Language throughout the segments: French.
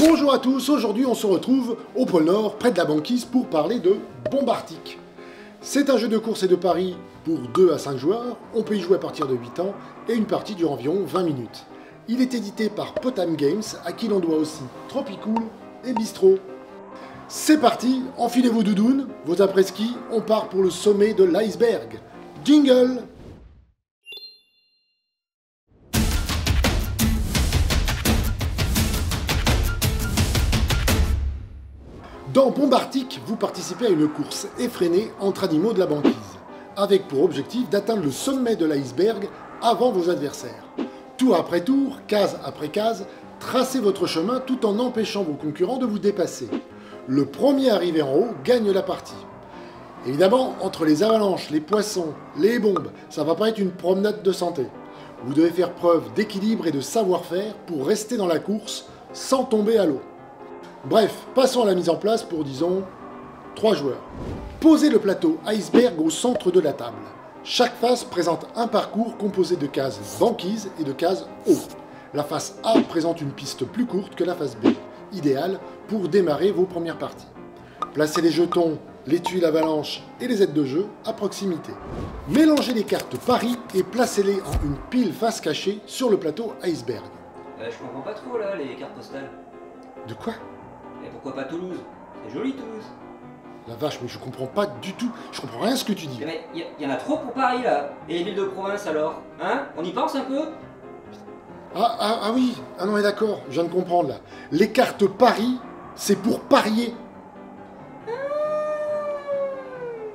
Bonjour à tous, aujourd'hui on se retrouve au pôle Nord, près de la banquise, pour parler de Bombardic. C'est un jeu de course et de paris pour 2 à 5 joueurs, on peut y jouer à partir de 8 ans, et une partie dure environ 20 minutes. Il est édité par Potam Games, à qui l'on doit aussi Tropicool et Bistro. C'est parti, enfilez vos doudounes, vos après-ski, on part pour le sommet de l'iceberg. Jingle! Dans Bombardic, vous participez à une course effrénée entre animaux de la banquise, avec pour objectif d'atteindre le sommet de l'iceberg avant vos adversaires. Tour après tour, case après case, tracez votre chemin tout en empêchant vos concurrents de vous dépasser. Le premier arrivé en haut gagne la partie. Évidemment, entre les avalanches, les poissons, les bombes, ça va pas être une promenade de santé. Vous devez faire preuve d'équilibre et de savoir-faire pour rester dans la course sans tomber à l'eau. Bref, passons à la mise en place pour, disons, 3 joueurs. Posez le plateau iceberg au centre de la table. Chaque face présente un parcours composé de cases banquise et de cases eau. La face A présente une piste plus courte que la face B, idéale pour démarrer vos premières parties. Placez les jetons, les tuiles avalanches et les aides de jeu à proximité. Mélangez les cartes paris et placez-les en une pile face cachée sur le plateau iceberg. Je comprends pas trop là, les cartes postales. De quoi ? Et pourquoi pas Toulouse? C'est joli Toulouse. La vache, mais je comprends pas du tout, je comprends rien à ce que tu dis. Mais y en a trop pour Paris là. Et les villes de province alors? Hein? On y pense un peu? Ah oui, ah non mais d'accord, je viens de comprendre là. Les cartes paris, c'est pour parier.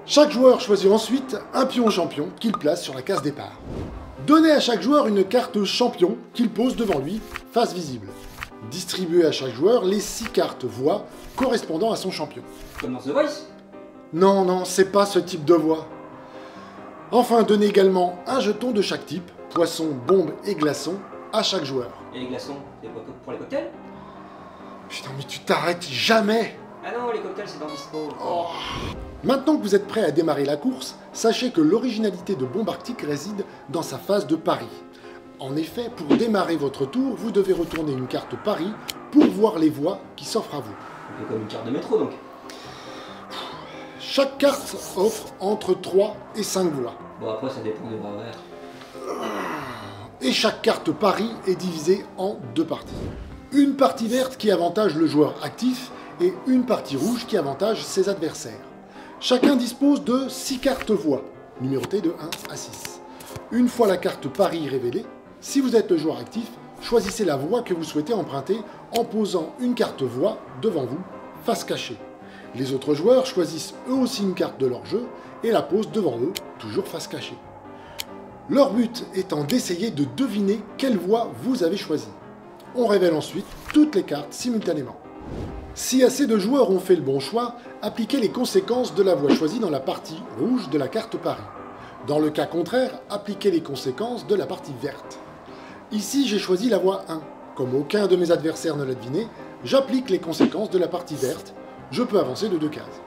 Chaque joueur choisit ensuite un pion champion qu'il place sur la case départ. Donnez à chaque joueur une carte champion qu'il pose devant lui, face visible. Distribuez à chaque joueur les 6 cartes voix correspondant à son champion. Comme dans The Voice? Non, c'est pas ce type de voix. Enfin, donnez également un jeton de chaque type, poisson, bombe et glaçon, à chaque joueur. Et les glaçons, c'est pour les cocktails? Putain, mais tu t'arrêtes jamais! Ah non, les cocktails c'est dans Bistro. Oh. Maintenant que vous êtes prêt à démarrer la course, sachez que l'originalité de Bombardic réside dans sa phase de pari. En effet, pour démarrer votre tour, vous devez retourner une carte pari pour voir les voies qui s'offrent à vous. Un peu comme une carte de métro donc. Chaque carte offre entre 3 et 5 voies. Bon après ça dépend des bras verts. Et chaque carte pari est divisée en 2 parties. Une partie verte qui avantage le joueur actif et une partie rouge qui avantage ses adversaires. Chacun dispose de 6 cartes voix, numérotées de 1 à 6. Une fois la carte pari révélée, si vous êtes le joueur actif, choisissez la voie que vous souhaitez emprunter en posant une carte voix devant vous, face cachée. Les autres joueurs choisissent eux aussi une carte de leur jeu et la posent devant eux, toujours face cachée. Leur but étant d'essayer de deviner quelle voie vous avez choisie. On révèle ensuite toutes les cartes simultanément. Si assez de joueurs ont fait le bon choix, appliquez les conséquences de la voie choisie dans la partie rouge de la carte pari. Dans le cas contraire, appliquez les conséquences de la partie verte. Ici, j'ai choisi la voie 1. Comme aucun de mes adversaires ne l'a deviné, j'applique les conséquences de la partie verte. Je peux avancer de 2 cases.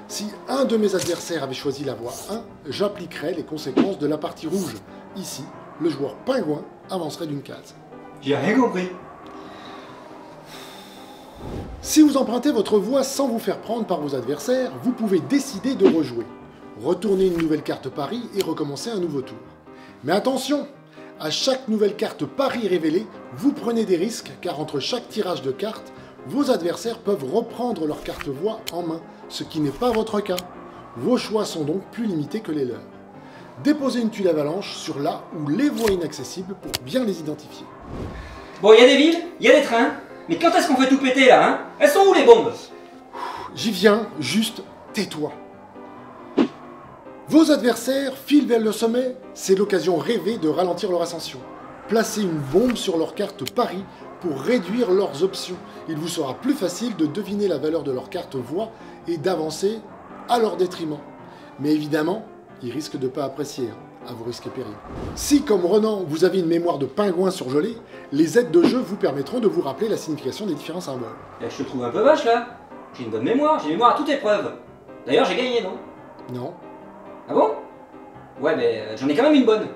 Si un de mes adversaires avait choisi la voie 1, j'appliquerai les conséquences de la partie rouge. Ici, le joueur pingouin avancerait d'une case. J'ai rien compris. Si vous empruntez votre voie sans vous faire prendre par vos adversaires, vous pouvez décider de rejouer. Retournez une nouvelle carte pari et recommencer un nouveau tour. Mais attention! À chaque nouvelle carte pari révélée, vous prenez des risques car entre chaque tirage de cartes, vos adversaires peuvent reprendre leur carte voix en main, ce qui n'est pas votre cas. Vos choix sont donc plus limités que les leurs. Déposez une tuile avalanche sur là ou les voies inaccessibles pour bien les identifier. Bon, il y a des villes, il y a des trains, mais quand est-ce qu'on fait tout péter là, hein? Elles sont où les bombes? J'y viens, juste tais-toi. Vos adversaires filent vers le sommet, c'est l'occasion rêvée de ralentir leur ascension. Placez une bombe sur leur carte pari pour réduire leurs options. Il vous sera plus facile de deviner la valeur de leur carte voix et d'avancer à leur détriment. Mais évidemment, ils risquent de ne pas apprécier, à vos risques et périls. Si, comme Renan, vous avez une mémoire de pingouin surgelé, les aides de jeu vous permettront de vous rappeler la signification des différents symboles. Je te trouve un peu vache là. J'ai une bonne mémoire, j'ai une mémoire à toute épreuve. D'ailleurs j'ai gagné, non? Non. Ah bon? Ouais mais j'en ai quand même une bonne.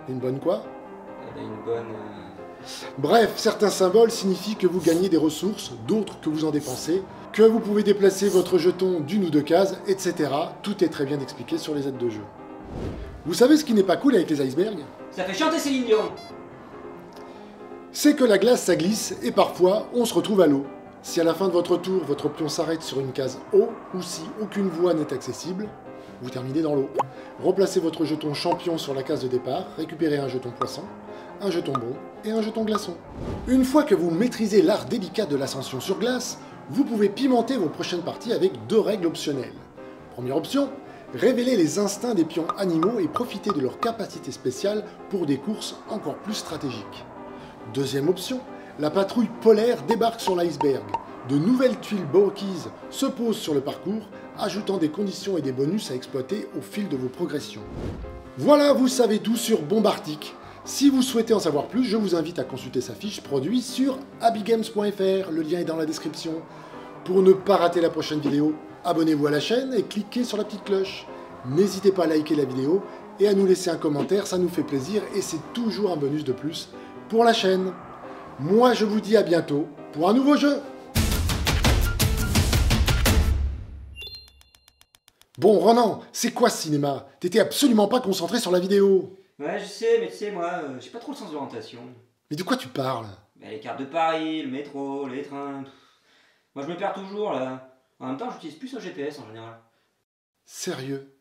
Une bonne quoi? Une bonne... Bref, certains symboles signifient que vous gagnez des ressources, d'autres que vous en dépensez, que vous pouvez déplacer votre jeton d'une ou deux cases, etc. Tout est très bien expliqué sur les aides de jeu. Vous savez ce qui n'est pas cool avec les icebergs? Ça fait chanter Céline Dion. C'est que la glace ça glisse et parfois on se retrouve à l'eau. Si à la fin de votre tour, votre pion s'arrête sur une case eau ou si aucune voie n'est accessible, vous terminez dans l'eau. Replacez votre jeton champion sur la case de départ, récupérez un jeton poisson, un jeton bon et un jeton glaçon. Une fois que vous maîtrisez l'art délicat de l'ascension sur glace, vous pouvez pimenter vos prochaines parties avec deux règles optionnelles. Première option, révéler les instincts des pions animaux et profiter de leur capacité spéciale pour des courses encore plus stratégiques. Deuxième option, la patrouille polaire débarque sur l'iceberg. De nouvelles tuiles Borkies se posent sur le parcours, ajoutant des conditions et des bonus à exploiter au fil de vos progressions. Voilà, vous savez tout sur Bombardic. Si vous souhaitez en savoir plus, je vous invite à consulter sa fiche produit sur abigames.fr, le lien est dans la description. Pour ne pas rater la prochaine vidéo, abonnez-vous à la chaîne et cliquez sur la petite cloche. N'hésitez pas à liker la vidéo et à nous laisser un commentaire, ça nous fait plaisir et c'est toujours un bonus de plus pour la chaîne. Moi je vous dis à bientôt pour un nouveau jeu. Bon Ronan, c'est quoi ce cinéma? T'étais absolument pas concentré sur la vidéo. Ouais, je sais, mais tu sais, moi, j'ai pas trop le sens d'orientation. Mais de quoi tu parles? Bah, les cartes de Paris, le métro, les trains. Moi, je me perds toujours là. En même temps, j'utilise plus un GPS en général. Sérieux?